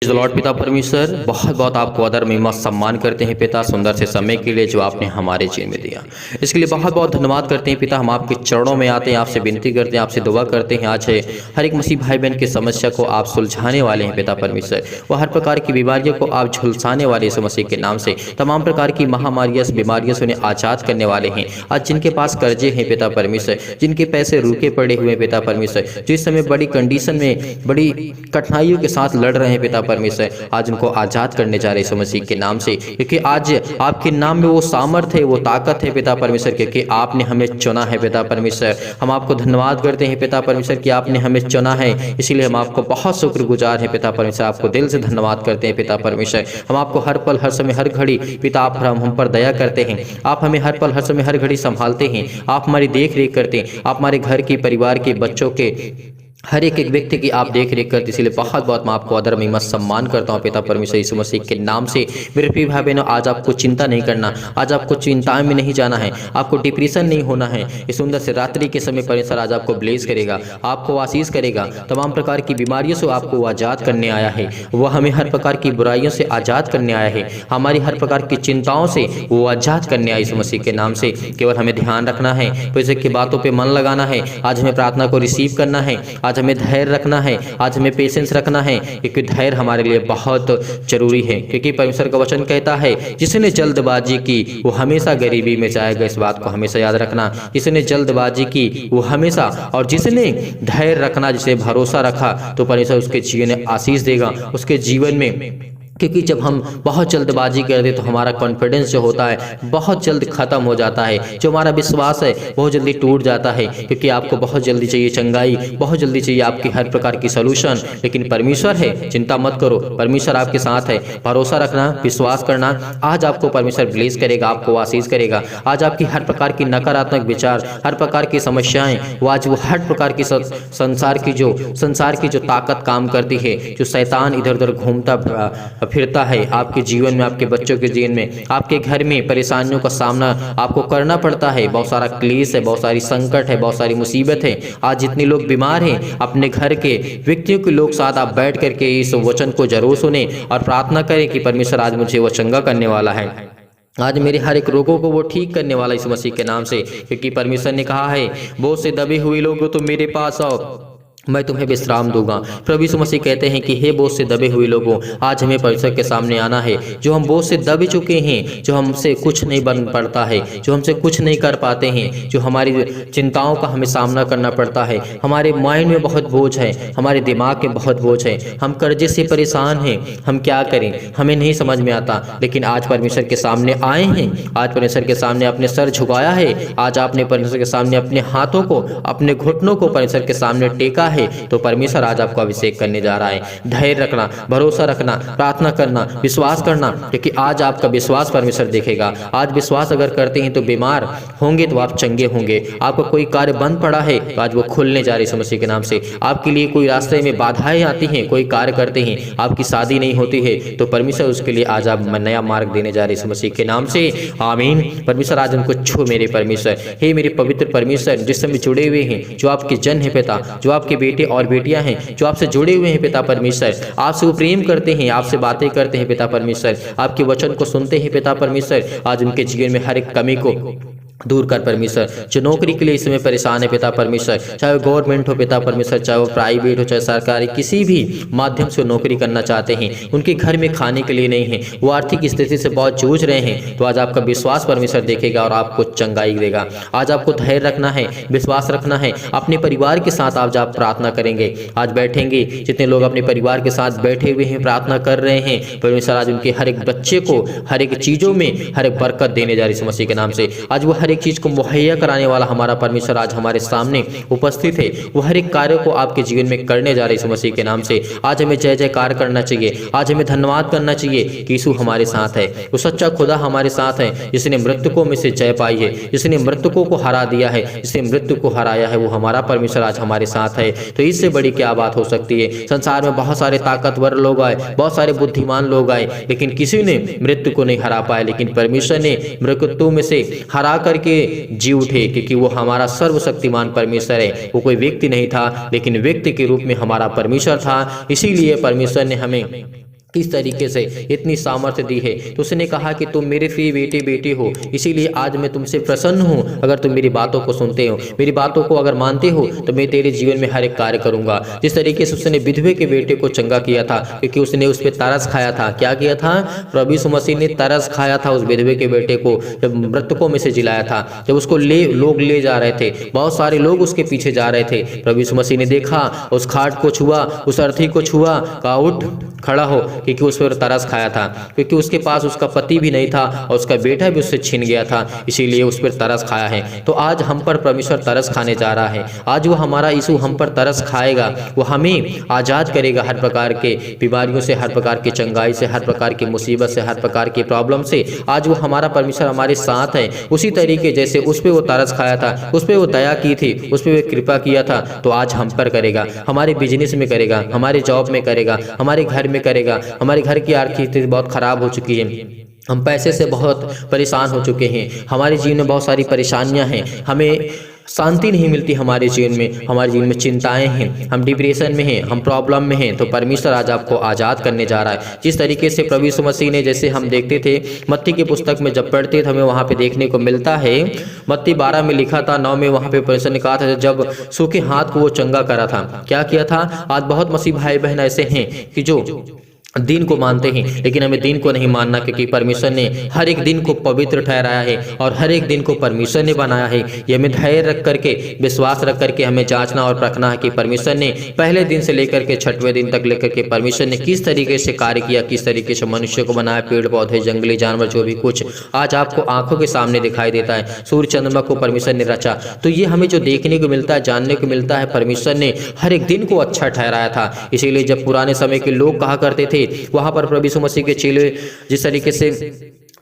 Lord पिता परमेश्वर बहुत बहुत आपको आदर महिमा सम्मान करते हैं पिता, सुंदर से समय के लिए जो आपने हमारे जीवन में दिया, इसके लिए बहुत बहुत धन्यवाद करते हैं पिता। हम आपके चरणों में आते हैं, आपसे विनती करते हैं, आपसे दुआ करते हैं। आज है हर एक मसीह भाई बहन की समस्या को आप सुलझाने वाले हैं पिता परमेश्वर। वह हर प्रकार की बीमारियों को आप झुलसाने वाले इस मसीह के नाम से तमाम प्रकार की महामारियां बीमारियों से उन्हें आजाद करने वाले हैं। आज जिनके पास कर्जे हैं पिता परमेश्वर, जिनके पैसे रुके पड़े हुए पिता परमेश्वर, जो इस समय बड़ी कंडीशन में बड़ी कठिनाइयों के साथ लड़ रहे हैं पिता परमेश्वर, आज उनको आजाद करने जा रहे हैं मसीह के नाम से। क्योंकि आज आपके नाम में वो सामर्थ है, वो ताकत है पिता परमेश्वर, क्योंकि आपने हमें चुना है पिता परमेश्वर। हम आपको धन्यवाद करते हैं पिता परमेश्वर कि आपने हमें चुना है, इसीलिए हम आपको बहुत शुक्रगुजार हैं पिता परमेश्वर। आपको दिल से धन्यवाद करते हैं पिता परमेश्वर। हम आपको हर पल हर समय हर घड़ी पिता आप हम पर दया करते हैं, आप हमें हर पल हर समय हर घड़ी संभालते हैं, आप हमारी देख रेख करते हैं, आप हमारे घर की परिवार के बच्चों के हर एक व्यक्ति की आप देख रेख करते, इसलिए बहुत बहुत मैं आपको आदर महिमा सम्मान करता हूँ पिता परमेश्वर यीशु मसीह के नाम से। मेरे प्रिय भाई बहनों, आज आपको चिंता नहीं करना, आज आपको चिंताएं में नहीं जाना है, आपको डिप्रेशन नहीं होना है। इस सुंदर से रात्रि के समय परमेश्वर आज आपको ब्लेस करेगा, आपको आशीष करेगा। तमाम प्रकार की बीमारियों से आपको आज़ाद करने आया है, वह हमें हर प्रकार की बुराइयों से आज़ाद करने आया है, हमारी हर प्रकार की चिंताओं से वो आज़ाद करने आया यीशु मसीह के नाम से। केवल हमें ध्यान रखना है, परमेश्वर की बातों पर मन लगाना है। आज हमें प्रार्थना को रिसीव करना है, आज हमें धैर्य रखना है, आज हमें पेशेंस रखना है, क्योंकि धैर्य हमारे लिए बहुत जरूरी है। क्योंकि परमेश्वर का वचन कहता है, जिसने जल्दबाजी की वो हमेशा गरीबी में जाएगा। इस बात को हमेशा याद रखना, जिसने जल्दबाजी की वो हमेशा, और जिसने धैर्य रखना, जिसे भरोसा रखा, तो परमेश्वर उसके जीवन में आशीष देगा, उसके जीवन में। क्योंकि जब हम बहुत जल्दबाजी करते तो हमारा कॉन्फिडेंस जो होता है बहुत जल्द खत्म हो जाता है, जो हमारा विश्वास है बहुत जल्दी टूट जाता है। क्योंकि आपको बहुत जल्दी चाहिए चंगाई, बहुत जल्दी चाहिए आपकी हर प्रकार की सलूशन, लेकिन परमेश्वर है, चिंता मत करो, परमेश्वर आपके साथ है। भरोसा रखना, विश्वास करना, आज आपको परमेश्वर ब्लेस करेगा, आपको आशीष करेगा। आज आपकी हर प्रकार की नकारात्मक विचार, हर प्रकार की समस्याएं, वो आज वो हर प्रकार की संसार की जो ताकत काम करती है, जो शैतान इधर उधर घूमता फिरता है आपके जीवन में, आपके बच्चों के जीवन में, आपके घर में परेशानियों का सामना आपको करना पड़ता है। बहुत सारा क्लेश है, बहुत सारी संकट है, बहुत सारी मुसीबत है। आज जितने लोग बीमार हैं, अपने घर के व्यक्तियों के लोग साथ आप बैठ करके इस वचन को जरूर सुने और प्रार्थना करें कि परमेश्वर आज मुझे वो चंगा करने वाला है, आज मेरे हर एक रोगों को वो ठीक करने वाला इस मसीह के नाम से। क्योंकि परमेश्वर ने कहा है, बोझ से दबे हुए लोगों तो मेरे पास आओ, मैं तुम्हें विश्राम दूंगा। प्रभु यीशु मसीह कहते हैं कि हे बोझ से दबे हुए लोगों, आज हमें परमेश्वर के सामने आना है। जो हम बोझ से दबे चुके हैं, जो हमसे कुछ नहीं बन पड़ता है, जो हमसे कुछ नहीं कर पाते हैं, जो हमारी चिंताओं का हमें सामना करना पड़ता है, हमारे माइंड में बहुत बोझ है, हमारे दिमाग में बहुत बोझ है, हम कर्जे से परेशान हैं, हम क्या करें हमें नहीं समझ में आता। लेकिन आज परमेश्वर के सामने आए हैं, आज परमेश्वर के सामने अपने सर झुकाया है, आज आपने परमेश्वर के सामने अपने हाथों को, अपने घुटनों को परमेश्वर के सामने टेका है, तो परमेश्वर आज आपको अभिषेक करने जा रहा है। धैर्य रखना, भरोसा रखना, प्रार्थना करना, विश्वास करना, क्योंकि आज आपका विश्वास परमेश्वर देखेगा। आज विश्वास अगर करते हैं तो बीमार होंगे तो आप चंगे होंगे। आपका कोई कार्य बंद पड़ा है तो आज वो खुलने जा रही है मसीह के नाम से। आपके लिए कोई रास्ते में बाधाएं आती हैं, कोई कार्य करते हैं, आपकी शादी नहीं होती है, तो परमेश्वर उसके लिए आज आप नया मार्ग देने जा रही है मसीह के नाम से। आमीन। परमेश्वर आज उनको छू मेरे परमेश्वर, हे मेरे पवित्र परमेश्वर, जिस समय जुड़े हुए हैं, जो आपके जन है पिता, जो आपके बेटे और बेटियां हैं, जो आपसे जुड़े हुए हैं पिता परमेश्वर, आपसे वो प्रेम करते हैं, आपसे बातें करते हैं पिता परमेश्वर, आपके वचन को सुनते हैं पिता परमेश्वर, आज उनके जीवन में हर एक कमी को दूर कर परमेश्वर। जो नौकरी के लिए इस समय परेशान है पिता परमेश्वर, चाहे वो गवर्नमेंट हो पिता परमेश्वर, चाहे वो प्राइवेट हो, चाहे सरकारी, किसी भी माध्यम से नौकरी करना चाहते हैं, उनके घर में खाने के लिए नहीं है, वो आर्थिक स्थिति से बहुत जूझ रहे हैं, तो आज आपका विश्वास परमेश्वर देखेगा और आपको चंगाई देगा। आज आपको धैर्य रखना है, विश्वास रखना है, अपने परिवार के साथ आज आप प्रार्थना करेंगे। आज बैठेंगे, जितने लोग अपने परिवार के साथ बैठे हुए हैं, प्रार्थना कर रहे हैं, परमेश्वर आज उनके हर एक बच्चे को हर एक चीज़ों में हर एक बरकत देने जा रही है मसीह के नाम से। आज वो हर एक चीज को मुहैया कराने वाला हमारा परमेश्वर आज हमारे सामने उपस्थित है। वो हर एक कार्य को आपके जीवन में करने जा रही है मसीह के नाम से। आज हमें जय जयकार करना चाहिए, आज हमें धन्यवाद करना चाहिए कि यीशु हमारे साथ है, वो सच्चा खुदा हमारे साथ है, जिसने मृतकों में से जय पाई है, जिसने मृतकों को हरा दिया है, जिसने मृत्यु को हराया है, वो हमारा परमेश्वर आज हमारे साथ है। तो इससे बड़ी क्या बात हो सकती है। संसार में बहुत सारे ताकतवर लोग आए, बहुत सारे बुद्धिमान लोग आए, लेकिन किसी ने मृत्यु को नहीं हरा पाया, लेकिन परमेश्वर ने मृत्यु में से हरा करके जी उठे, क्योंकि वो हमारा सर्वशक्तिमान परमेश्वर है। वो कोई व्यक्ति नहीं था, लेकिन व्यक्ति के रूप में हमारा परमेश्वर था। इसीलिए परमेश्वर ने हमें किस तरीके से इतनी सामर्थ्य दी है। तो उसने कहा कि तुम मेरे प्रिय बेटे बेटे हो, इसीलिए आज मैं तुमसे प्रसन्न हूँ। अगर तुम मेरी बातों को सुनते हो, मेरी बातों को अगर मानते हो, तो मैं तेरे जीवन में हर एक कार्य करूँगा। जिस तरीके से उसने विधवे के बेटे को चंगा किया था, क्योंकि उसने उस पर तरस खाया था। क्या किया था? प्रभु यीशु मसीह ने तरस खाया था उस विधवे के बेटे को, जब मृतकों में से जिलाया था। जब उसको लोग ले जा रहे थे, बहुत सारे लोग उसके पीछे जा रहे थे, प्रभु यीशु मसीह ने देखा, उस खाट को छुआ, उस अर्थी को छुआ, कहा उठ खड़ा हो, क्योंकि उस पर तरस खाया था, क्योंकि उसके पास उसका पति भी नहीं था और उसका बेटा भी उससे छिन गया था, इसीलिए उस पर तरस खाया है। तो आज हम पर परमेश्वर तरस खाने जा रहा है। आज वो हमारा यीशु हम पर तरस खाएगा, वो हमें आज़ाद करेगा हर प्रकार के बीमारियों से, हर प्रकार की चंगाई से, हर प्रकार की मुसीबत से, हर प्रकार की प्रॉब्लम से। आज वो हमारा परमेश्वर हमारे साथ है। उसी तरीके जैसे उस पर वो तरस खाया था, उस पर वो दया की थी, उस पर वो कृपा किया था, तो आज हम पर करेगा, हमारे बिजनेस में करेगा, हमारे जॉब में करेगा, हमारे घर में करेगा। हमारे घर की आर्थिक स्थिति बहुत खराब हो चुकी है, हम पैसे से बहुत परेशान हो चुके हैं, हमारे जीवन में बहुत सारी परेशानियां हैं, हमें शांति नहीं मिलती हमारे जीवन में, हमारे जीवन में चिंताएं हैं, हम डिप्रेशन में हैं, हम प्रॉब्लम में हैं। तो परमेश्वर आज आपको आज़ाद करने जा रहा है। जिस तरीके से प्रभु यीशु मसीह ने, जैसे हम देखते थे मत्ती की पुस्तक में जब पढ़ते थे, हमें वहाँ पे देखने को मिलता है, मत्ती 12 में लिखा था, 9 में वहाँ पे परमेश्वर ने कहा था, जब सूखे हाथ को वो चंगा करा था, क्या किया था? आज बहुत मसीह भाई बहन ऐसे हैं कि जो दिन को मानते हैं, लेकिन हमें दिन को नहीं मानना, क्योंकि परमेश्वर ने हर एक दिन को पवित्र ठहराया है और हर एक दिन को परमेश्वर ने बनाया है। ये हमें धैर्य रख करके, विश्वास रख करके हमें जांचना और रखना है कि परमेश्वर ने पहले दिन से लेकर के 6वें दिन तक लेकर के परमेश्वर ने किस तरीके से कार्य किया, किस तरीके से मनुष्य को बनाया, पेड़ पौधे, जंगली जानवर, जो भी कुछ आज आपको आंखों के सामने दिखाई देता है। सूर्य चंद्रमा को परमेश्वर ने रचा, तो ये हमें जो देखने को मिलता है, जानने को मिलता है, परमेश्वर ने हर एक दिन को अच्छा ठहराया था। इसीलिए जब पुराने समय के लोग कहा करते थे, वहां पर प्रभु यीशु मसीह के चेले जिस तरीके से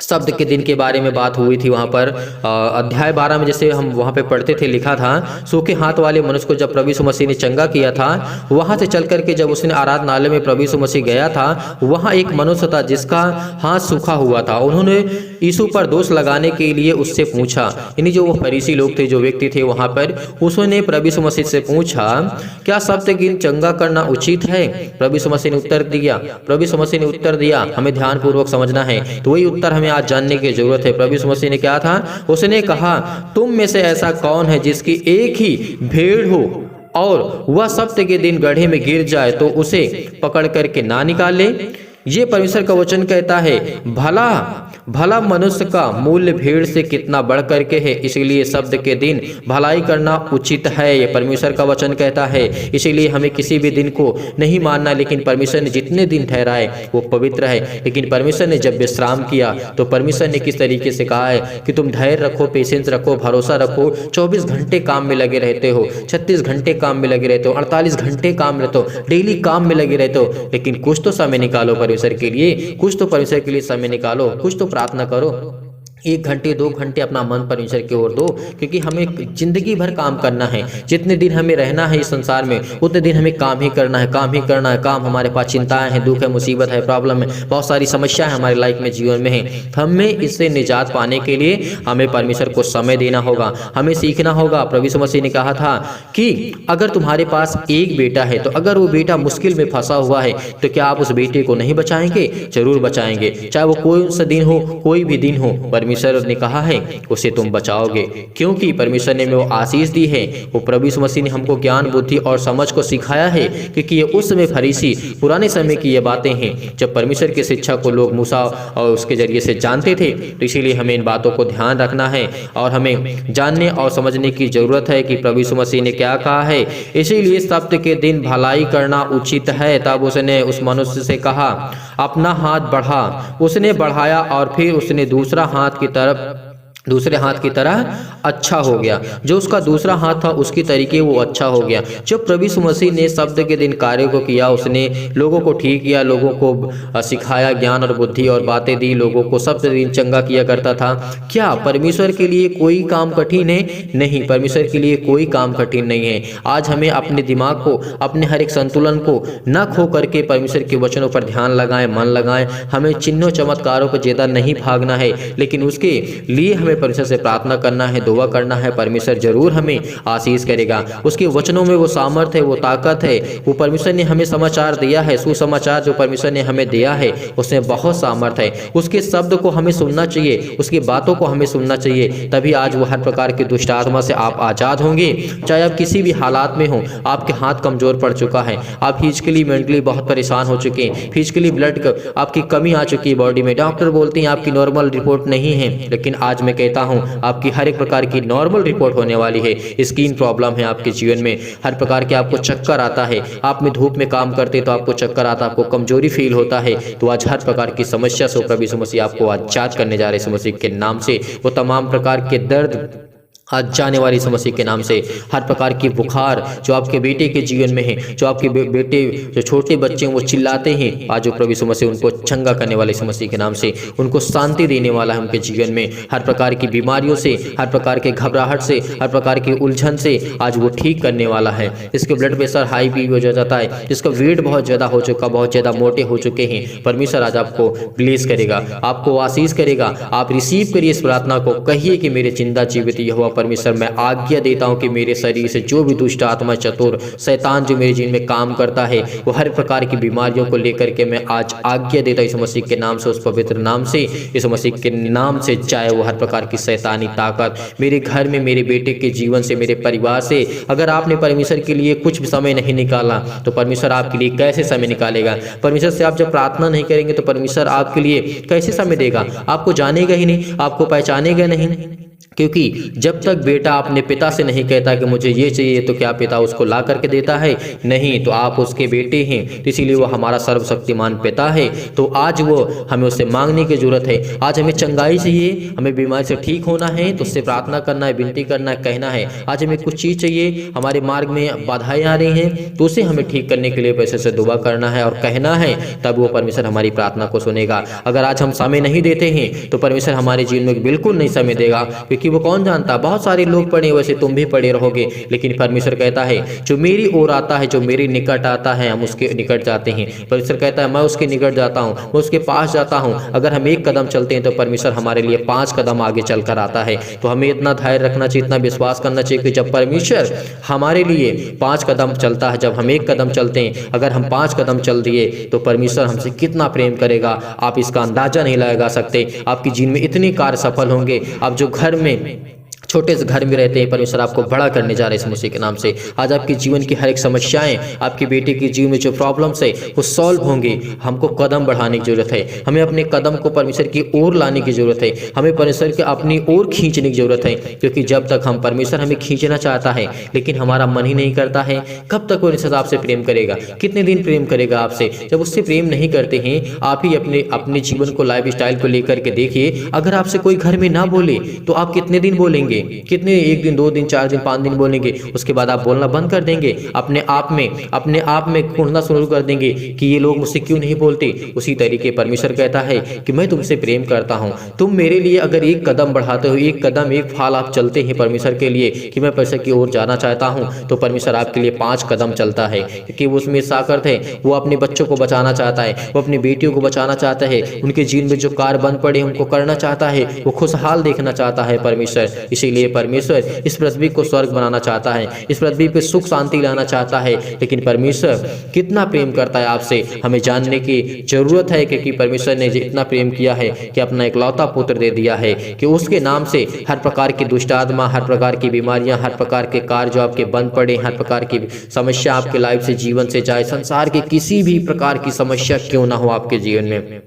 शब्द के दिन के बारे में बात हुई थी, वहाँ पर अध्याय 12 में जैसे हम वहाँ पे पढ़ते थे, लिखा था, सूखे हाथ वाले मनुष्य को जब प्रभु यीशु मसीह ने चंगा किया था, वहाँ से चल करके जब उसने आराधनालय में प्रभु यीशु मसीह गया था, वहाँ एक मनुष्य था जिसका हाथ सूखा हुआ था। उन्होंने यीशु पर दोष लगाने के लिए उससे पूछा, यानी जो वो फरीसी लोग थे, जो व्यक्ति थे वहाँ पर, उसने प्रभु यीशु मसीह से पूछा, क्या शब्द के दिन चंगा करना उचित है? प्रभु यीशु मसीह ने उत्तर दिया, प्रभु यीशु मसीह ने उत्तर दिया, हमें ध्यानपूर्वक समझना है, तो वही उत्तर हमें आज जानने की जरूरत है। प्रभु यीशु मसीह ने क्या था? उसने कहा, तुम में से ऐसा कौन है जिसकी एक ही भेड़ हो और वह सप्ताह के दिन गड्ढे में गिर जाए तो उसे पकड़ करके ना निकाले? ये परमेश्वर का वचन कहता है, भला मनुष्य का मूल्य भेड़ से कितना बढ़ करके है, इसीलिए शब्द के दिन भलाई करना उचित है। ये परमेश्वर का वचन कहता है। इसीलिए हमें किसी भी दिन को नहीं मानना, लेकिन परमेश्वर ने जितने दिन ठहराए वो पवित्र है। लेकिन परमेश्वर ने जब विश्राम किया, तो परमेश्वर ने किस तरीके से कहा है कि तुम धैर्य रखो, पेशेंस रखो, भरोसा रखो। 24 घंटे काम में लगे रहते हो, 36 घंटे काम में लगे रहते हो, 48 घंटे काम में रहते हो, डेली काम में लगे रहते हो, लेकिन कुछ तो समय निकालो परमेश्वर के लिए, कुछ तो परमेश्वर के लिए समय निकालो, कुछ तो प्रार्थना करो। 1 घंटे 2 घंटे अपना मन परमेश्वर की ओर दो, क्योंकि हमें जिंदगी भर काम करना है। जितने दिन हमें रहना है इस संसार में, उतने दिन हमें काम ही करना है, काम ही करना है। काम, हमारे पास चिंताएं हैं, दुख है, मुसीबत है, प्रॉब्लम है, बहुत सारी समस्याएं हमारी लाइफ में, जीवन में है। हमें इससे निजात पाने के लिए हमें परमेश्वर को समय देना होगा, हमें सीखना होगा। प्रभु यीशु मसीह ने कहा था कि अगर तुम्हारे पास एक बेटा है, तो अगर वो बेटा मुश्किल में फंसा हुआ है, तो क्या आप उस बेटे को नहीं बचाएंगे? जरूर बचाएंगे, चाहे वो कोई सा दिन हो, कोई भी दिन हो। परमेश्वर ने कहा है उसे तुम बचाओगे, क्योंकि परमेश्वर ने वो आशीष दी है। वो प्रभु यीशु मसीह ने हमको ज्ञान, बुद्धि और समझ को सिखाया है, क्योंकि ये उस समय फरीसी, पुराने समय की ये बातें हैं जब परमेश्वर की शिक्षा को लोग मूसा और उसके जरिए से जानते थे। तो इसीलिए हमें इन बातों को ध्यान रखना है और हमें जानने और समझने की जरूरत है कि प्रभु यीशु मसीह ने क्या कहा है। इसीलिए सप्ताह के दिन भलाई करना उचित है। तब उसने उस मनुष्य से कहा, अपना हाथ बढ़ा। उसने बढ़ाया और फिर उसने दूसरे हाथ की तरह अच्छा हो गया। जो उसका दूसरा हाथ था उसकी तरीके वो अच्छा हो गया। जब प्रभु यीशु मसीह ने शब्द के दिन कार्य को किया, उसने लोगों को ठीक किया, लोगों को सिखाया, ज्ञान और बुद्धि और बातें दी, लोगों को शब्द दिन चंगा किया करता था। क्या परमेश्वर के लिए कोई काम कठिन है? नहीं, परमेश्वर के लिए कोई काम कठिन नहीं है। आज हमें अपने दिमाग को, अपने हर एक संतुलन को न खो करके परमेश्वर के वचनों पर ध्यान लगाएं, मन लगाएं। हमें चिन्हों चमत्कारों पर ज्यादा नहीं भागना है, लेकिन उसके लिए हमें हमें परमेश्वर से प्रार्थना करना है, दुआ करना है, परमेश्वर जरूर हमें आशीष करेगा। उसके वचनों में वो सामर्थ है, वो ताकत है। वो परमेश्वर ने हमें समाचार दिया है, सुसमाचार जो परमेश्वर ने हमें दिया है उसमें बहुत सामर्थ है। उसके शब्द को हमें सुनना चाहिए, उसकी बातों को हमें सुनना चाहिए, तभी आज वो हर प्रकार की दुष्ट आत्मा से आप आज़ाद होंगे। चाहे आप किसी भी हालात में हो, आपके हाथ कमज़ोर पड़ चुका है, आप फिजिकली मेंटली बहुत परेशान हो चुके हैं, फिजिकली ब्लड आपकी कमी आ चुकी है बॉडी में, डॉक्टर बोलते हैं आपकी नॉर्मल रिपोर्ट नहीं है, लेकिन आज मैं कहता हूँ आपकी हर एक प्रकार की नॉर्मल रिपोर्ट होने वाली है। स्किन प्रॉब्लम है आपके जीवन में, हर प्रकार के आपको चक्कर आता है, आप में धूप में काम करते तो आपको चक्कर आता, आपको कमजोरी फील होता है, तो आज हर प्रकार की समस्या से प्रभु यीशु मसीह आपको आजाद करने जा रहे हैं यीशु मसीह के नाम से। वो तमाम प्रकार के दर्द आज जाने वाली समस्या के नाम से, हर प्रकार की बुखार जो आपके बेटे के जीवन में है, जो आपके बेटे जो छोटे बच्चे हैं वो चिल्लाते हैं, आज जो प्रभु यीशु मसीह उनको चंगा करने वाली समस्या के नाम से, उनको शांति देने वाला है उनके जीवन में। हर प्रकार की बीमारियों से, हर प्रकार के घबराहट से, हर प्रकार की उलझन से आज वो ठीक करने वाला है। जिसके ब्लड प्रेशर हाई भी हो जाता है, जिसका वेट बहुत ज़्यादा हो चुका, बहुत ज़्यादा मोटे हो चुके हैं, परमेश्वर आज आपको ब्लेस करेगा, आपको आशीष करेगा। आप रिसीव करिए इस प्रार्थना को, कहिए कि मेरे जिंदा जीवित यहोवा परमेश्वर मैं आज्ञा देता हूं कि मेरे शरीर से जो भी दुष्ट आत्मा, चतुर शैतान जो मेरे जीवन में काम करता है, वो हर प्रकार की बीमारियों को लेकर के मैं आज आज्ञा देता हूं इस मसीह के नाम से, उस पवित्र नाम से, इस मसीह के नाम से। चाहे वो हर प्रकार की शैतानी ताकत मेरे घर में, मेरे बेटे के जीवन से, मेरे परिवार से, अगर आपने परमेश्वर के लिए कुछ भी समय नहीं निकाला तो परमेश्वर आपके लिए कैसे समय निकालेगा। परमेश्वर से आप जब प्रार्थना नहीं करेंगे तो परमेश्वर आपके लिए कैसे समय देगा। आपको जानेगा ही नहीं, आपको पहचानेगा नहीं, क्योंकि जब तक बेटा अपने पिता से नहीं कहता कि मुझे ये चाहिए तो क्या पिता उसको ला करके देता है? नहीं। तो आप उसके बेटे हैं, तो इसीलिए वो हमारा सर्वशक्तिमान पिता है। तो आज वो हमें उससे मांगने की जरूरत है। आज हमें चंगाई चाहिए, हमें बीमारी से ठीक होना है तो उससे प्रार्थना करना है, विनती करना है, कहना है। आज हमें कुछ चीज़ चाहिए, हमारे मार्ग में बाधाएं आ रही हैं तो उसे हमें ठीक करने के लिए पैसे से दुआ करना है और कहना है, तब वो परमेश्वर हमारी प्रार्थना को सुनेगा। अगर आज हम समय नहीं देते हैं तो परमेश्वर हमारे जीवन में बिल्कुल नहीं समय देगा, कि वो कौन जानता, बहुत सारे लोग पढ़े, वैसे तुम भी पढ़े रहोगे, लेकिन परमेश्वर कहता है जो मेरी ओर आता है, जो मेरे निकट आता है, हम उसके निकट जाते हैं। परमेश्वर कहता है मैं उसके निकट जाता हूँ, मैं उसके पास जाता हूँ। अगर हम एक कदम चलते हैं तो परमेश्वर हमारे लिए 5 कदम आगे चलकर आता है। तो हमें इतना धैर्य रखना चाहिए, इतना विश्वास करना चाहिए कि जब परमेश्वर हमारे लिए 5 कदम चलता है, जब हम 1 कदम चलते हैं, अगर हम 5 कदम चल दिए तो परमेश्वर हमसे कितना प्रेम करेगा, आप इसका अंदाजा नहीं लगा सकते। आपकी जीवन में इतने कार्य सफल होंगे। आप जो घर में छोटे से घर में रहते हैं, परमेश्वर आपको बड़ा करने जा रहे हैं इस मसीह के नाम से। आज आपके जीवन की हर एक समस्याएं, आपके बेटे के जीवन में जो प्रॉब्लम्स है वो सॉल्व होंगे। हमको कदम बढ़ाने की जरूरत है, हमें अपने कदम को परमेश्वर की ओर लाने की जरूरत है, हमें परमेश्वर के अपनी ओर खींचने की जरूरत है। क्योंकि जब तक हम परमेश्वर हमें खींचना चाहता है लेकिन हमारा मन ही नहीं करता है, कब तक परमेश्वर आपसे प्रेम करेगा? कितने दिन प्रेम करेगा आपसे? जब उससे प्रेम नहीं करते हैं, आप ही अपने जीवन को, लाइफ स्टाइल को लेकर के देखिए। अगर आपसे कोई घर में ना बोले तो आप कितने दिन बोलेंगे? कितने, 1 दिन, 2 दिन, 4 दिन, 5 दिन बोलेंगे, उसके बाद आप बोलना बंद कर देंगे। अपने आप में ढूंढना शुरू कर देंगे कि ये लोग मुझसे क्यों नहीं बोलते। उसी तरीके परमेश्वर कहता है कि मैं तुमसे प्रेम करता हूँ, तुम मेरे लिए अगर 1 कदम बढ़ाते हो, 1 कदम 1 फाल आप चलते हैं परमेश्वर के लिए कि मैं परमेश्वर की ओर जाना चाहता हूँ, तो परमेश्वर आपके लिए 5 कदम चलता है। क्योंकि वो उसमें साकर्त है, वो अपने बच्चों को बचाना चाहता है, वो अपनी बेटियों को बचाना चाहता है, उनके जीवन में जो कार्य बंद पड़े उनको करना चाहता है, वो खुशहाल देखना चाहता है परमेश्वर। इसीलिए परमेश्वर इस पृथ्वी को स्वर्ग बनाना चाहता है, इस पृथ्वी पे सुख शांति लाना चाहता है। लेकिन परमेश्वर कितना प्रेम करता है आपसे, हमें जानने की जरूरत है। क्योंकि परमेश्वर ने इतना प्रेम किया है कि अपना इकलौता पुत्र दे दिया है कि उसके नाम से हर प्रकार की दुष्ट आत्मा, हर प्रकार की बीमारियां, हर प्रकार के कार्य जो आपके बंद पड़े, हर प्रकार की समस्या आपके लाइफ से, जीवन से, चाहे संसार के किसी भी प्रकार की समस्या क्यों ना हो आपके जीवन में,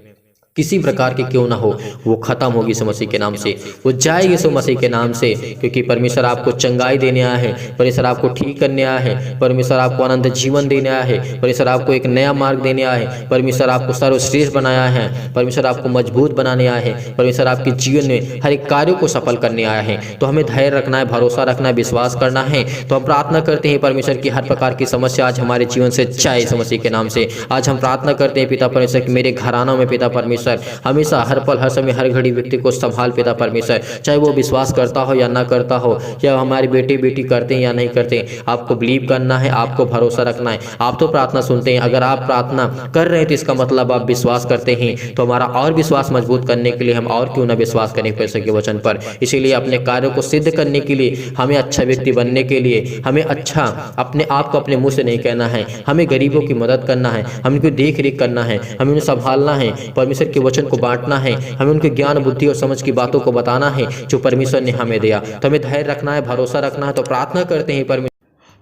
किसी प्रकार के क्यों ना हो, वो खत्म होगी यीशु मसीह के नाम से, वो जाएगी यीशु मसीह के नाम से। क्योंकि परमेश्वर आपको चंगाई देने आया है, परमेश्वर आपको ठीक करने आया है, परमेश्वर आपको अनंत जीवन देने आया है, परमेश्वर आपको एक नया मार्ग देने आया है, परमेश्वर आपको सर्वश्रेष्ठ बनाया है, परमेश्वर आपको मजबूत बनाने आया है, परमेश्वर आपके जीवन में हर एक कार्य को सफल करने आया है। तो हमें धैर्य रखना है, भरोसा रखना है, विश्वास करना है। तो हम प्रार्थना करते हैं परमेश्वर की हर प्रकार की समस्या आज हमारे जीवन से जाए यीशु मसीह के नाम से। आज हम प्रार्थना करते हैं पिता परमेश्वर, मेरे घरानों में पिता परमेश्वर परमेश्वर हमेशा हर पल हर समय हर घड़ी व्यक्ति को संभाल पिता परमेश्वर, चाहे वो विश्वास करता हो या ना करता हो, या हमारे बेटे बेटी करते हैं या नहीं करते, आपको बिलीव करना है, आपको भरोसा रखना है। आप तो प्रार्थना सुनते हैं, अगर आप प्रार्थना कर रहे हैं तो इसका मतलब आप विश्वास करते हैं, तो हमारा और विश्वास मजबूत करने के लिए हम और क्यों ना विश्वास करें परमेश्वर के वचन पर। इसीलिए अपने कार्यों को सिद्ध करने के लिए, हमें अच्छा व्यक्ति बनने के लिए, हमें अच्छा अपने आप को अपने मुंह से नहीं कहना है, हमें गरीबों की मदद करना है, हमें उनकी देख रेख करना है, हमें उन्हें संभालना है, परमेश्वर के वचन को बांटना है, हमें उनके ज्ञान बुद्धि और समझ की बातों को बताना है जो परमेश्वर ने हमें दिया। तो हमें धैर्य रखना है, भरोसा रखना है। तो प्रार्थना करते हैं परमेश्वर।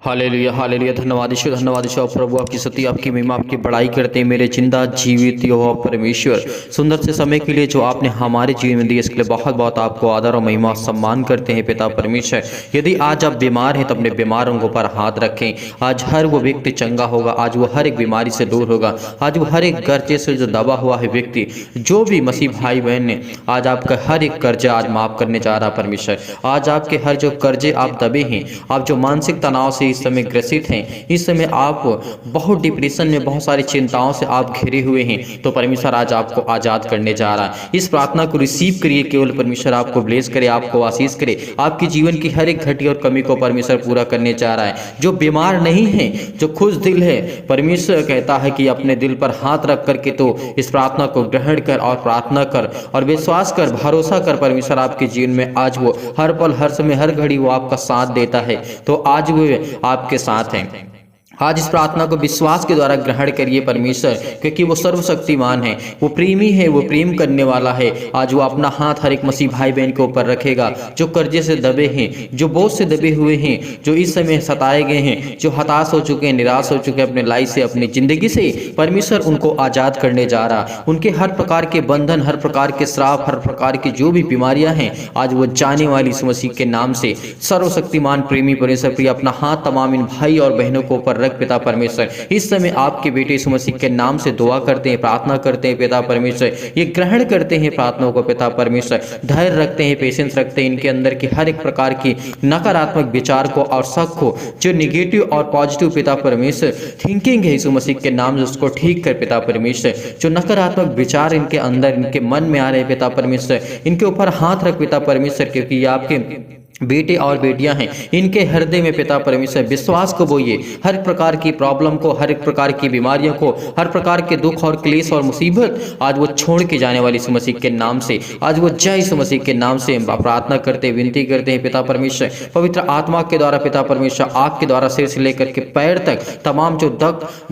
हालेलुया हालेलुया, धन्यवाद ईश्वर, धन्यवाद ईश्वर प्रभु, आपकी स्तुति आपकी महिमा आपकी बड़ाई करते हैं मेरे जिंदा जीवित यहोवा परमेश्वर। सुंदर से समय के लिए जो आपने हमारे जीवन में दिए, इसके लिए बहुत बहुत आपको आदर और महिमा सम्मान करते हैं पिता परमेश्वर। यदि आज आप बीमार हैं तो अपने बीमार अंगों पर हाथ रखें। आज हर वो व्यक्ति चंगा होगा, आज वो हर एक बीमारी से दूर होगा, आज वो हर एक कर्जे से जो दबा हुआ है व्यक्ति, जो भी मसीह भाई बहन ने, आज आपका हर एक कर्जा आज माफ करने जा रहा परमेश्वर। आज आपके हर जो कर्जे आप दबे हैं, आप जो मानसिक तनाव से इस समय ग्रसित हैं, इस समय आप बहुत डिप्रेशन में, बहुत सारी चिंताओं से आप घिरे हुए हैं, तो परमेश्वर आज आपको आजाद करने जा रहा है। इस प्रार्थना को रिसीव करिए, केवल परमेश्वर आपको ब्लेस करे, आपको आशीष करे, आपकी जीवन की हर एक घटी और कमी को परमेश्वर पूरा करने जा रहा है। जो बीमार नहीं है, जो खुश दिल है, परमेश्वर कहता है कि अपने दिल पर हाथ रख करके तो इस प्रार्थना को ग्रहण कर और प्रार्थना कर और विश्वास कर, भरोसा कर, परमेश्वर आपके जीवन में आज वो हर पल हर समय हर घड़ी वो आपका साथ देता है। तो आज वो आपके साथ हैं। आज इस प्रार्थना को विश्वास के द्वारा ग्रहण करिए परमेश्वर, क्योंकि वो सर्वशक्तिमान है, वो प्रेमी है, वो प्रेम करने वाला है। आज वो अपना हाथ हर एक मसीह भाई बहन के ऊपर रखेगा, जो कर्जे से दबे हैं, जो बोझ से दबे हुए हैं, जो इस समय सताए गए हैं, जो हताश हो चुके हैं, निराश हो चुके हैं अपने लाइफ से, अपनी जिंदगी से, परमेश्वर उनको आजाद करने जा रहा। उनके हर प्रकार के बंधन, हर प्रकार के श्राप, हर प्रकार की जो भी बीमारियां हैं, आज वो जाने वाली इस मसीह के नाम से सर्वशक्तिमान प्रेमी परमेश्वर प्रिय अपना हाथ तमाम इन भाई और बहनों को ऊपर पिता परमेश्वर। इस समय आपके बेटे यीशु मसीह के नाम से दुआ करते हैं, प्रार्थना करते हैं पिता परमेश्वर, ये ग्रहण करते हैं प्रार्थनाओं को पिता परमेश्वर, धैर्य रखते हैं, पेशेंस रखते हैं, इनके अंदर की हर एक प्रकार की नकारात्मक विचार को और शक को, जो निगेटिव और पॉजिटिव पिता परमेश्वर थिंकिंग है यीशु मसीह के नाम से, उसको ठीक कर पिता परमेश्वर। जो नकारात्मक विचार इनके अंदर, इनके मन में आ रहे पिता परमेश्वर, इनके ऊपर हाथ रख पिता परमेश्वर, क्योंकि ये आपके बेटे और बेटियां हैं। इनके हृदय में पिता परमेश्वर विश्वास को बोइए, हर प्रकार की प्रॉब्लम को, हर एक प्रकार की बीमारियों को, हर प्रकार के दुख और क्लेश और मुसीबत आज वो छोड़ के जाने वाली यीशु मसीह के नाम से, आज वो जय यीशु मसीह के नाम से प्रार्थना करते, विनती करते हैं पिता परमेश्वर। पवित्र आत्मा के द्वारा पिता परमेश्वर, आग के द्वारा सिर से लेकर के पैर तक तमाम जो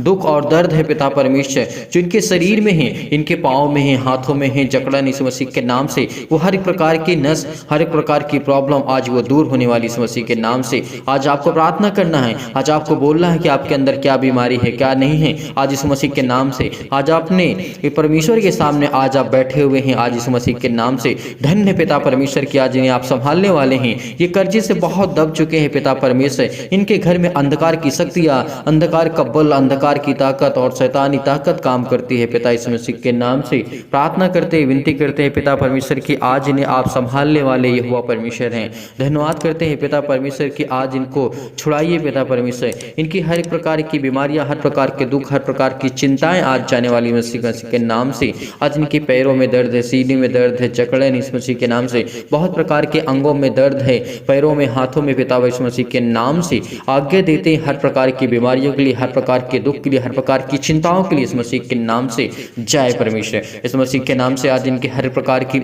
दुख और दर्द है पिता परमेश्वर, जो इनके शरीर में है, इनके पाँव में है, हाथों में है, जकड़न यीशु मसीह के नाम से, वो हर एक प्रकार की नस, हर एक प्रकार की प्रॉब्लम आज वो दूर होने वाली इस मसीह के नाम से। आज आपको प्रार्थना करना है, आज आपको बोलना है कि आपके अंदर क्या बीमारी है, क्या नहीं है, आज इस मसीह के नाम से। आज आपने परमेश्वर के सामने आज आप बैठे हुए हैं, आज इस मसीह के नाम से। धन्य पिता परमेश्वर की आज इन्हें आप संभालने वाले हैं। ये कर्जे से बहुत दब चुके हैं पिता परमेश्वर, इनके घर में अंधकार की शक्तियां, अंधकार का बल, अंधकार की ताकत और शैतानी ताकत काम करती है पिता इस मसीह के नाम से। प्रार्थना करते हैं, विनती करते हैं पिता परमेश्वर की आज इन्हें आप संभालने वाले यहोवा परमेश्वर हैं। धन्यवाद करते हैं पिता परमेश्वर की आज इनको छुड़ाइए पिता परमेश्वर, इनकी हर एक प्रकार की बीमारियां, हर प्रकार के दुख, हर प्रकार की चिंताएं आज जाने वाली मसीह के नाम से। आज इनके पैरों में दर्द है, सीने में दर्द है, जकड़न इस मसीह के नाम से, बहुत प्रकार के अंगों में दर्द है, पैरों में, हाथों में पिता इस मसीह के नाम से आज्ञा देते हैं हर प्रकार की बीमारियों के लिए, हर प्रकार के दुख के लिए, हर प्रकार की चिंताओं के लिए इस मसीह के नाम से जय परमेश्वर। इस मसीह के नाम से आज इनके हर प्रकार की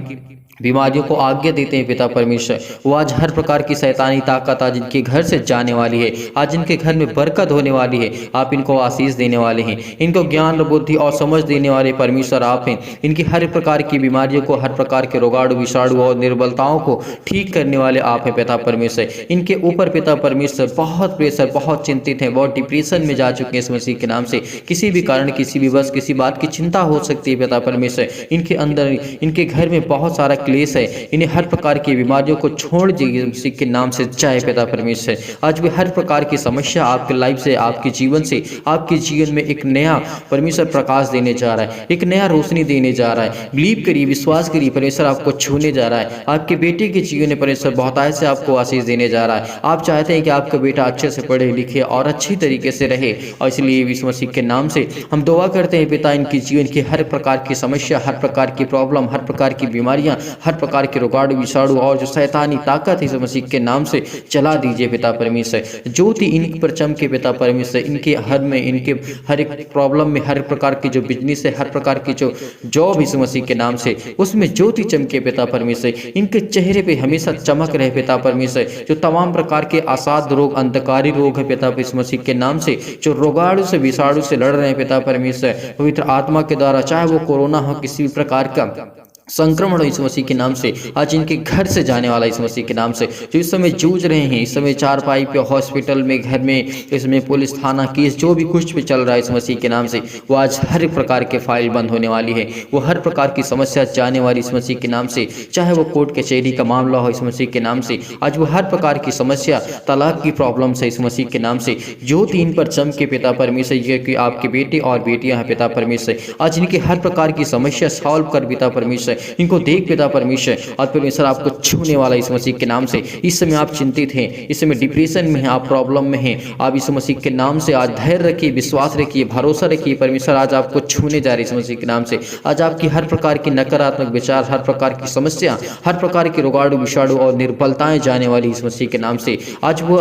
बीमारियों को आज्ञा देते हैं पिता परमेश्वर। वो आज हर प्रकार की शैतानी ताकत आज इनके घर से जाने वाली है, आज इनके घर में बरकत होने वाली है, आप इनको आशीष देने वाले हैं, इनको ज्ञान बुद्धि और समझ देने वाले परमेश्वर आप हैं। इनकी हर प्रकार की बीमारियों को, हर प्रकार के रोगाणु विषाणु और निर्बलताओं को ठीक करने वाले आप हैं पिता परमेश्वर। इनके ऊपर पिता परमेश्वर बहुत प्रेशर, बहुत चिंतित हैं, बहुत डिप्रेशन में जा चुके हैं इस मसीह के नाम से। किसी भी कारण, किसी भी बस, किसी बात की चिंता हो सकती है पिता परमेश्वर। इनके अंदर, इनके घर में बहुत सारा क्लेश है, इन्हें हर प्रकार की बीमारियों को छोड़ दीजिए मसीह के नाम से चाहे पिता परमेश्वर। आज भी हर प्रकार की समस्या आपके लाइफ से, आपके जीवन से, आपके जीवन में एक नया परमेश्वर प्रकाश देने जा रहा है, एक नया रोशनी देने जा रहा है। बिलीव करिए, विश्वास करिए, परमेश्वर आपको छूने जा रहा है। आपके बेटे के जीवन में परमेश्वर बहुतायत से आपको आशीष देने जा रहा है। आप चाहते हैं कि आपका बेटा अच्छे से पढ़े लिखे और अच्छी तरीके से रहे, और इसलिए यीशु मसीह के नाम से हम दुआ करते हैं पिता, इनकी जीवन की हर प्रकार की समस्या, हर प्रकार की प्रॉब्लम, हर प्रकार की बीमारियां, हर प्रकार के रोगाणु विषाणु और जो शैतानी ताकत है यीशु मसीह के नाम से चला दीजिए पिता परमेश्वर। ज्योति इन पर चमके पिता परमेश्वर, इनके हर में, इनके हर एक प्रॉब्लम में, हर प्रकार की जो बिजनेस है, हर प्रकार की जो जॉब यीशु मसीह के नाम से, उसमें ज्योति चमके पिता परमेश्वर। इनके चेहरे पे हमेशा चमक रहे पिता परमेश्वर। जो तमाम प्रकार के असाध्य रोग, अंधकारी रोग है पिता यीशु मसीह के नाम से, जो रोगाणु से विषाणु से लड़ रहे हैं पिता परमेश्वर, पवित्र आत्मा के द्वारा, चाहे वो कोरोना हो, किसी भी प्रकार का संक्रमण यीशु मसीह के नाम से, आज इनके घर से जाने वाला यीशु मसीह के नाम से, जो इस समय जूझ रहे हैं, इस समय चारपाई पे, हॉस्पिटल में, घर में, इसमें पुलिस थाना केस जो भी कुछ भी चल रहा है यीशु मसीह के नाम से, वो आज हर प्रकार के फाइल बंद होने वाली है। वो हर प्रकार की समस्या जाने वाली यीशु मसीह के नाम से, चाहे वो कोर्ट कचहरी का मामला हो यीशु मसीह के नाम से, आज वो हर प्रकार की समस्या, तलाक की प्रॉब्लम है यीशु मसीह के नाम से, जो तीन पर चमके पिता परमेश्वर, ये कि आपके बेटे और बेटियां हैं पिता परमेश्वर, आज इनके हर प्रकार की समस्या सॉल्व कर पिता परमेश्वर, इनको देख पिता परमेश्वर, और परमेश्वर आपको छूने वाला यीशु मसीह के नाम से। इस समय आप चिंतित हैं, इस समय डिप्रेशन में हैं, आप प्रॉब्लम में हैं, आप यीशु मसीह के नाम से आज धैर्य रखिए, विश्वास रखिए, भरोसा रखिए, परमेश्वर आज आपको छूने जा रहे यीशु मसीह के नाम से। आज आपकी हर प्रकार की नकारात्मक विचार, हर प्रकार की समस्या, हर प्रकार के रोगाणु विषाणु और निर्बलताएं जाने वाली यीशु मसीह के नाम से, आज वो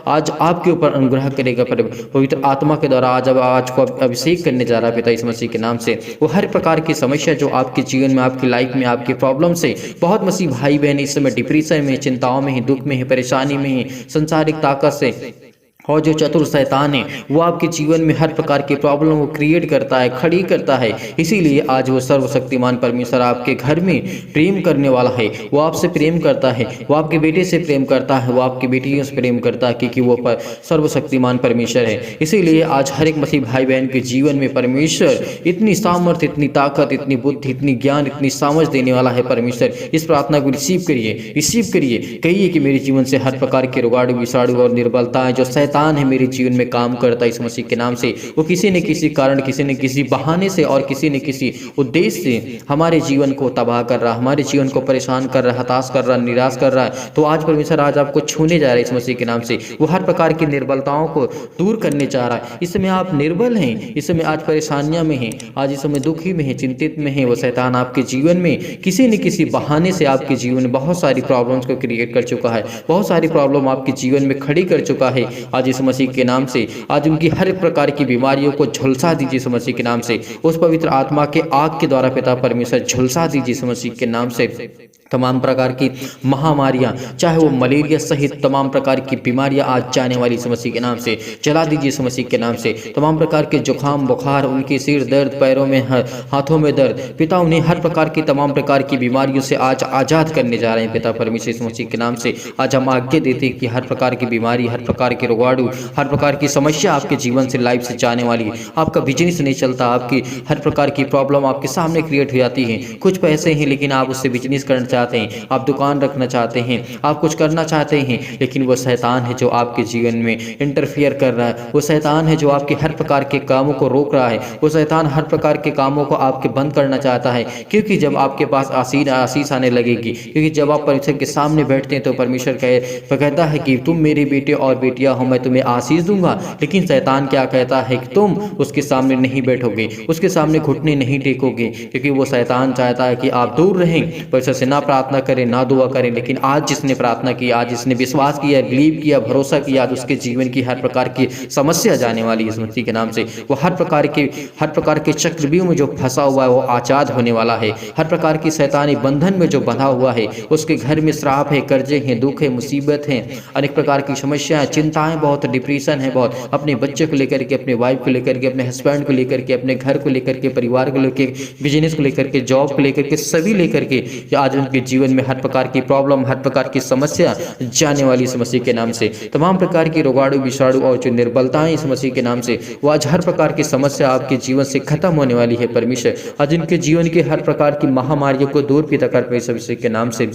आज आपके ऊपर अनुग्रह करेगा पवित्र आत्मा के द्वारा। आज को अभिषेक करने जा रहा है पिता यीशु मसीह के नाम से। वो हर प्रकार की समस्या जो आपके जीवन में, आपकी लाइफ में, आपकी प्रॉब्लम से, बहुत मसीह भाई बहन इस समय डिप्रेशन में, चिंताओं में है, दुख में है, परेशानी में है, संसारिक ताकत से, और जो चतुर शैतान है वो आपके जीवन में हर प्रकार की प्रॉब्लम को क्रिएट करता है, खड़ी करता है। इसीलिए आज वो सर्वशक्तिमान परमेश्वर आपके घर में प्रेम करने वाला है, वो आपसे प्रेम करता है, वो आपके बेटे से प्रेम करता है, वो आपकी बेटियों से प्रेम करता है, क्योंकि वो सर्वशक्तिमान परमेश्वर है। इसीलिए आज हर एक मसीह भाई बहन के जीवन में परमेश्वर इतनी सामर्थ्य, इतनी ताकत, इतनी बुद्धि, इतनी ज्ञान, इतनी समझ देने वाला है परमेश्वर। इस प्रार्थना को रिसीव करिए, रिसीव करिए, कहिए कि मेरे जीवन से हर प्रकार के रोगाणु विषाणु और निर्बलताएं जो शैतान है मेरे जीवन में काम करता है इस मसीह के नाम से, वो किसी न किसी कारण, किसी न किसी बहाने से और किसी न किसी उद्देश्य से हमारे जीवन को तबाह कर रहा है, हमारे जीवन को परेशान कर रहा है, हताश कर रहा है, निराश कर रहा है। तो आज परमेश्वर आज आपको छूने जा रहा है इस मसीह के नाम से। वो हर प्रकार की निर्बलताओं को दूर करने जा रहा है। इस समय आप निर्बल हैं, इस समय आज परेशानियां में हैं, आज इस समय दुखी में हैं, चिंतित में हैं। वो शैतान आपके जीवन में किसी न किसी बहाने से आपके जीवन में बहुत सारी प्रॉब्लम्स को क्रिएट कर चुका है, बहुत सारी प्रॉब्लम आपके जीवन में खड़ी कर चुका है। आज इस मसीह के नाम से आज उनकी हर प्रकार की बीमारियों को झुलसा दीजिए इस मसीह के नाम से। उस पवित्र आत्मा के आग के द्वारा पिता परमेश्वर झुलसा दीजिए इस मसीह के नाम से। तमाम प्रकार की महामारियां, चाहे वो मलेरिया सहित तमाम प्रकार की बीमारियां आज जाने वाली इस मसीह के नाम से चला दीजिए इस मसीह के नाम से। तमाम प्रकार के जुकाम, बुखार, उनके सिर दर्द, पैरों में, हाथों में दर्द, पिता उन्हें हर प्रकार की तमाम प्रकार की बीमारियों से आज आज़ाद करने जा रहे हैं पिता परमेश्वर इस मसीह के नाम से। आज हम आज्ञा देते हैं कि हर प्रकार की बीमारी, हर प्रकार के रोगाणु, हर प्रकार की समस्या आपके जीवन से, लाइफ से जाने वाली है। आपका बिजनेस नहीं चलता, आपकी हर प्रकार की प्रॉब्लम आपके सामने क्रिएट हो जाती है। कुछ पैसे हैं लेकिन आप उससे बिजनेस करना चाहते हैं, आप दुकान रखना चाहते हैं, आप कुछ करना चाहते हैं, लेकिन वो शैतान है जो आपके जीवन में इंटरफियर कर रहा है। वो शैतान है जो आपके हर प्रकार के कामों को रोक रहा है। वो शैतान हर प्रकार के कामों को आपके बंद करना चाहता है, क्योंकि जब आपके पास आशीष आने लगेगी, क्योंकि जब आप परमेश्वर के सामने बैठते हैं तो परमेश्वर कहता है कि तुम मेरे बेटे और बेटियां हो, मैं तुम्हें आशीष दूंगा। लेकिन शैतान क्या कहता है कि तुम उसके सामने नहीं बैठोगे, उसके सामने घुटने नहीं टेकोगे, क्योंकि वो शैतान चाहता है कि आप दूर रहें, परमेश्वर से ना प्रार्थना करें, ना दुआ करें। लेकिन आज जिसने प्रार्थना की, आज जिसने विश्वास किया, बिलीव किया, भरोसा किया, आज उसके जीवन की हर प्रकार की समस्या जाने वाली है मसीह के नाम से। वो हर प्रकार के चक्रव्यूह में जो फंसा हुआ है वो आजाद होने वाला है। हर प्रकार की शैतानी बंधन में जो बंधा हुआ है, उसके घर में श्राप है, कर्जे हैं, दुख है, मुसीबत है, अनेक प्रकार की समस्याएं, चिंताएं बहुत डिप्रेशन है, बहुत अपने बच्चे को लेकर के, अपने वाइफ को लेकर के, अपने हस्बैंड को लेकर के, अपने घर को लेकर के, परिवार को लेकर, बिजनेस को लेकर के, जॉब को लेकर के, सभी लेकर के आज उनके जीवन में हर प्रकार की प्रॉब्लम, हर प्रकार की समस्या जाने वाली इस मसीह के नाम से, तमाम प्रकार की रोगाणु विषाणु और जो निर्बलताएं इस मसीह के नाम से, वो आज हर प्रकार की समस्या आपके जीवन से खत्म होने वाली है परमेश्वर। आज उनके जीवन के हर प्रकार की महामारियों को दूर पिता कर इस मसीह के नाम से,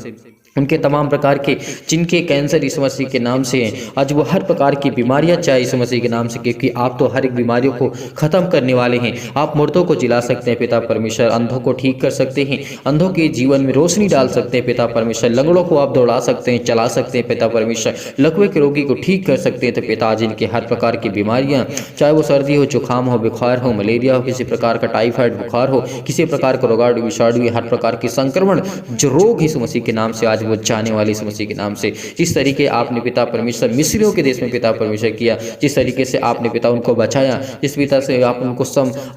उनके तमाम प्रकार के जिनके कैंसर इस मसीह के नाम से हैं, आज वो हर प्रकार की बीमारियां चाहे इस मसीह के नाम से, क्योंकि आप तो हर एक बीमारियों को खत्म करने वाले हैं। आप मुर्दों को जिला सकते हैं पिता परमेश्वर, अंधों को ठीक कर सकते हैं, अंधों के जीवन में रोशनी डाल सकते हैं पिता परमेश्वर, लंगड़ों को आप दौड़ा सकते हैं, चला सकते हैं पिता परमेश्वर, लकवे के रोगी को ठीक कर सकते हैं। तो पिता आज इनके हर प्रकार की बीमारियां, चाहे वो सर्दी हो, जुकाम हो, बुखार हो, मलेरिया हो, किसी प्रकार का टाइफाइड बुखार हो, किसी प्रकार का रोगाणु विषाणु, हर प्रकार की संक्रमण जो रोग इस मसीह के नाम से आज वो जाने वाले इस मसीह के नाम से, जिस तरीके आपने पिता परमेश्वर मिस्रियों के देश में पिता परमेश्वर किया, जिस तरीके से आपने पिता उनको बचाया, जिस पिता से आप उनको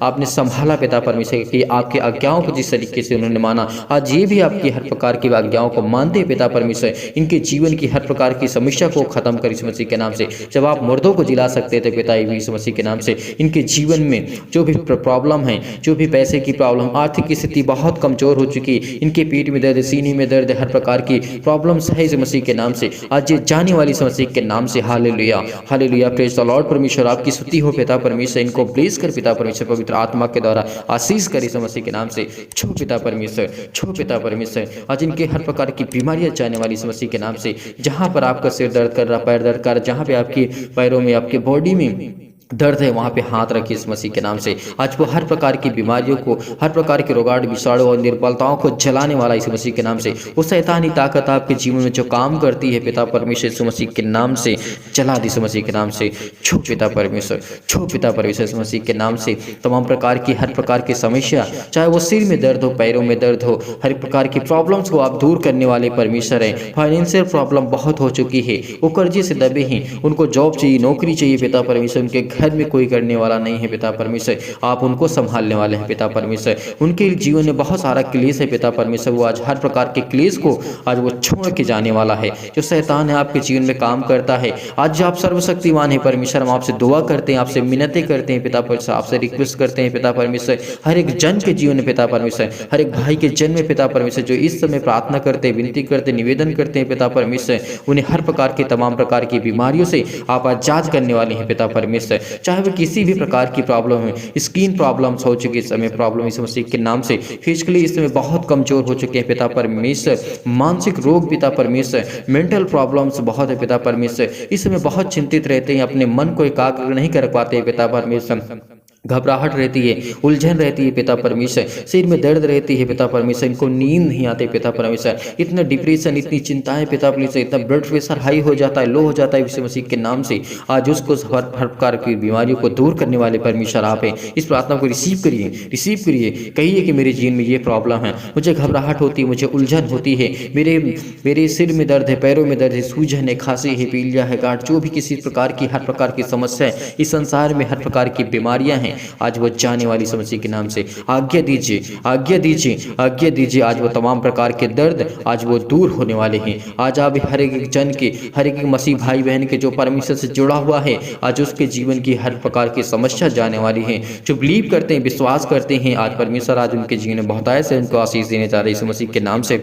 आपने संभाला पिता परमेश्वर की, आपके आज्ञाओं को जिस तरीके से उन्होंने माना, आज ये भी आपकी हर प्रकार की आज्ञाओं को मानते हैं पिता परमेश्वर। इनके जीवन की हर प्रकार की समस्या को खत्म कर इस मसीह के नाम से, जब आप मुर्दों को जिला सकते थे पिता इस मसीह के नाम से, इनके जीवन में जो भी प्रॉब्लम है, जो भी पैसे की प्रॉब्लम, आर्थिक स्थिति बहुत कमजोर हो चुकी, इनके पीठ में दर्द, सीने में दर्द, हर प्रकार की प्रॉब्लम्स है इस मसीह के नाम से, आज ये जाने वाली इस मसीह के नाम से। Hallelujah, hallelujah, praise the Lord परमेश्वर, आपकी स्तुति हो पिता परमेश्वर। इनको ब्लेस कर पिता परमेश्वर, पवित्र आत्मा के द्वारा आशीष कर इस मसीह के नाम से। छो पिता परमेश्वर, छो पिता परमेश्वर, आज इनके हर प्रकार की बीमारियां जाने वाली इस मसीह के नाम से। जहां पर आपका सिर दर्द कर रहा, पैर दर्द कर रहा, जहां पे आपके पैरों में, आपके बॉडी में दर्द है, वहां पे हाथ रखिए इस मसीह के नाम से। आज वो हर प्रकार की बीमारियों को, हर प्रकार के रोगाणु विषाणु और निर्बलताओं को जलाने वाला इस मसीह के नाम से, वो शैतानी ताकत आपके जीवन में जो काम करती है पिता परमेश्वर, इस मसीह के नाम से जला दी इस मसीह के नाम से। छो पिता परमेश्वर, छो पिता परमेश्वर, इस मसीह के नाम से तमाम प्रकार की, हर प्रकार की समस्या, चाहे वो सिर में दर्द हो, पैरों में दर्द हो, हर प्रकार की प्रॉब्लम्स को आप दूर करने वाले परमेश्वर हैं। फाइनेंशियल प्रॉब्लम बहुत हो चुकी है, वो कर्जे से दबे हैं, उनको जॉब चाहिए, नौकरी चाहिए पिता परमेश्वर, उनके घर में कोई करने वाला नहीं है पिता परमेश्वर, आप उनको संभालने वाले हैं पिता परमेश्वर। उनके जीवन में बहुत सारा क्लेश है पिता परमेश्वर, वो आज हर प्रकार के क्लेश को आज वो छोड़ के जाने वाला है। जो शैतान है आपके जीवन में काम करता है, आज आप सर्वशक्तिमान है परमेश्वर, हम आपसे दुआ करते हैं, आपसे मिन्नतें करते हैं पिता परमेश्वर, आपसे रिक्वेस्ट करते हैं पिता परमेश्वर, हर एक जन के जीवन में पिता परमेश्वर, हर एक भाई के जन्म में पिता परमेश्वर, जो इस समय प्रार्थना करते, विनती करते, निवेदन करते हैं पिता परमेश्वर, उन्हें हर प्रकार की, तमाम प्रकार की बीमारियों से आप आजाद करने वाले हैं पिता परमेश्वर। चाहे किसी भी प्रकार की प्रॉब्लम है, स्किन प्रॉब्लम्स हो चुकी इस समय, प्रॉब्लम इस मसीह के नाम से, फिजिकली इस समय बहुत कमजोर हो चुके हैं पिता परमेश्वर, मानसिक रोग पिता परमेश्वर, मेंटल प्रॉब्लम्स बहुत है पिता परमेश्वर, इस समय बहुत चिंतित रहते हैं, अपने मन को एकाग्र नहीं कर पाते पिता परमेश्वर, घबराहट रहती है, उलझन रहती है पिता परमेश्वर, सिर में दर्द रहती है पिता परमेश्वर, इनको नींद नहीं आती पिता परमेश्वर, इतना डिप्रेशन, इतनी चिंताएं पिता परमेश्वर, इतना ब्लड प्रेशर हाई हो जाता है, लो हो जाता है यीशु मसीह के नाम से। आज उसको हर प्रकार की बीमारियों को दूर करने वाले परमेश्वर आप हैं। इस प्रार्थना को रिसीव करिए, रिसीव करिए, कहिए कि मेरे जीवन में ये प्रॉब्लम है, मुझे घबराहट होती है, मुझे उलझन होती है, मेरे सिर में दर्द है, पैरों में दर्द है, सूजन है, खांसी है, पीलिया है, गांठ, जो भी किसी प्रकार की, हर प्रकार की समस्या है इस संसार में, हर प्रकार की बीमारियां हैं, आज वो जाने वाली समस्या के नाम से आज्ञा दीजिए, आज्ञा दीजिए, आज्ञा दीजिए। आज वो तमाम प्रकार के दर्द आज वो दूर होने वाले हैं। आज आप हर एक जन के, हर एक मसीह भाई बहन के जो परमेश्वर से जुड़ा हुआ है, आज उसके जीवन की हर प्रकार की समस्या जाने वाली है। जो बिलीव करते हैं, विश्वास करते हैं, आज परमेश्वर आज उनके जीवन में बहुतायत से उनको आशीष देने जा रहे हैं इस मसीह के नाम से।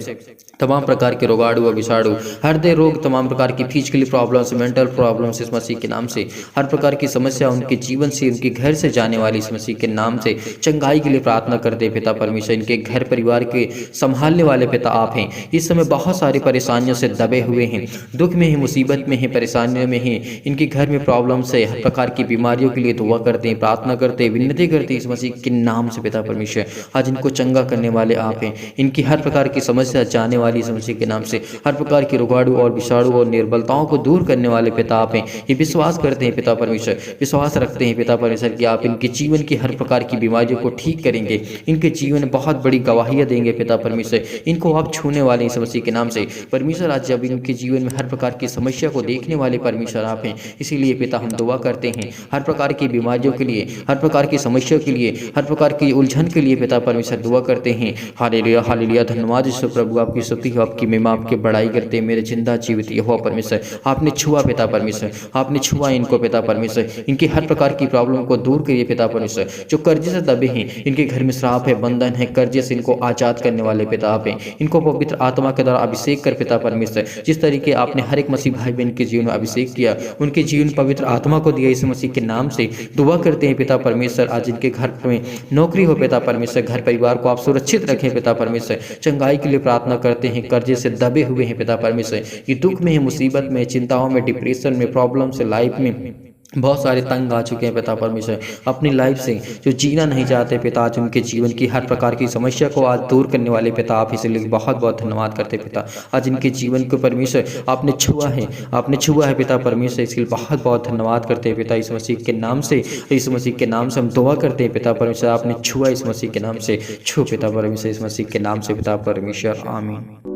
तमाम प्रकार के रोगाणु व विषाणु, हृदय रोग, तमाम प्रकार की फिजिकली प्रॉब्लम्स, मेंटल प्रॉब्लम्स इस मसीह के नाम से, हर प्रकार की समस्या उनके जीवन से, उनके घर से जाने वाली इस मसीह के नाम से चंगाई के लिए प्रार्थना करते पिता परमेश्वर। इनके घर परिवार के संभालने वाले पिता आप हैं। इस समय बहुत सारी परेशानियों से दबे हुए हैं, दुख में है, मुसीबत में है, परेशानियों में है, इनके घर में प्रॉब्लम्स है, हर प्रकार की बीमारियों के लिए दुआ करते हैं, प्रार्थना करते हैं, विनती करते हैं इस मसीह के नाम से पिता परमेश्वर। आज इनको चंगा करने वाले आप हैं। इनकी हर प्रकार की समस्या जाने वाली इस मसीह के नाम से, हर प्रकार की रोगाणु और विषाणु और निर्बलताओं को दूर करने वाले पिता आप हैं। ये विश्वास करते हैं पिता परमेश्वर, विश्वास रखते हैं पिता परमेश्वर कि आप इनके इनके जीवन की हर प्रकार की बीमारियों को ठीक करेंगे, इनके जीवन में बहुत बड़ी गवाहियाँ देंगे पिता परमेश्वर। इनको आप छूने वाले हैं यीशु मसीह के नाम से परमेश्वर। आज जब इनके जीवन में हर प्रकार की समस्या को देखने वाले परमेश्वर आप हैं, इसीलिए पिता हम दुआ करते हैं हर प्रकार की बीमारियों के लिए, हर प्रकार की समस्या के लिए, हर प्रकार की उलझन के लिए पिता परमेश्वर दुआ करते हैं। हालेलुया हालेलुया, धन्यवाद यीशु प्रभु, आपकी स्तुति हो, आपकी महिमा, आपकी बड़ाई करते हैं। मेरे जिंदा जीवित यहोवा परमेश्वर, आपने छुआ पिता परमेश्वर, आपने छुआ इनको पिता परमेश्वर। इनकी हर प्रकार की प्रॉब्लम को दूर करिए पिता परमेश्वर। जो कर्जे से दबे हैं, इनके घर में श्राप है, बंधन है, कर्जे से इनको आजाद करने वाले पिता आप हैं। इनको पवित्र आत्मा के द्वारा अभिषेक कर पिता परमेश्वर। जिस तरीके आपने हर एक मसीह भाई बहन के जीवन में अभिषेक किया, उनके जीवन पवित्र आत्मा को दिया यीशु मसीह के नाम से दुआ करते हैं पिता परमेश्वर। आज इनके घर में नौकरी हो पिता परमेश्वर, घर परिवार को आप सुरक्षित रखें पिता परमेश्वर। चंगाई के लिए प्रार्थना करते हैं, कर्जे से दबे हुए हैं पिता परमेश्वर, ये दुख में है, मुसीबत में, चिंताओं में, डिप्रेशन में, प्रॉब्लम से, लाइफ में बहुत सारे तंग आ चुके हैं पिता परमेश्वर अपनी लाइफ से, जो जीना नहीं चाहते पिता। आज उनके जीवन की हर प्रकार की समस्या को आज दूर करने वाले पिता आप, इसलिए बहुत बहुत धन्यवाद करते पिता। आज इनके जीवन को परमेश्वर आपने छुआ है, आपने छुआ है पिता परमेश्वर, इसलिए बहुत बहुत धन्यवाद करते हैं पिता। इस मसीह के नाम से, इस मसीह के नाम से हम दुआ करते हैं पिता परमेश्वर। आपने छुआ इस मसीह के नाम से, छू पिता परमेश्वर, इस मसीह के नाम से पिता परमेश्वर, आमीन।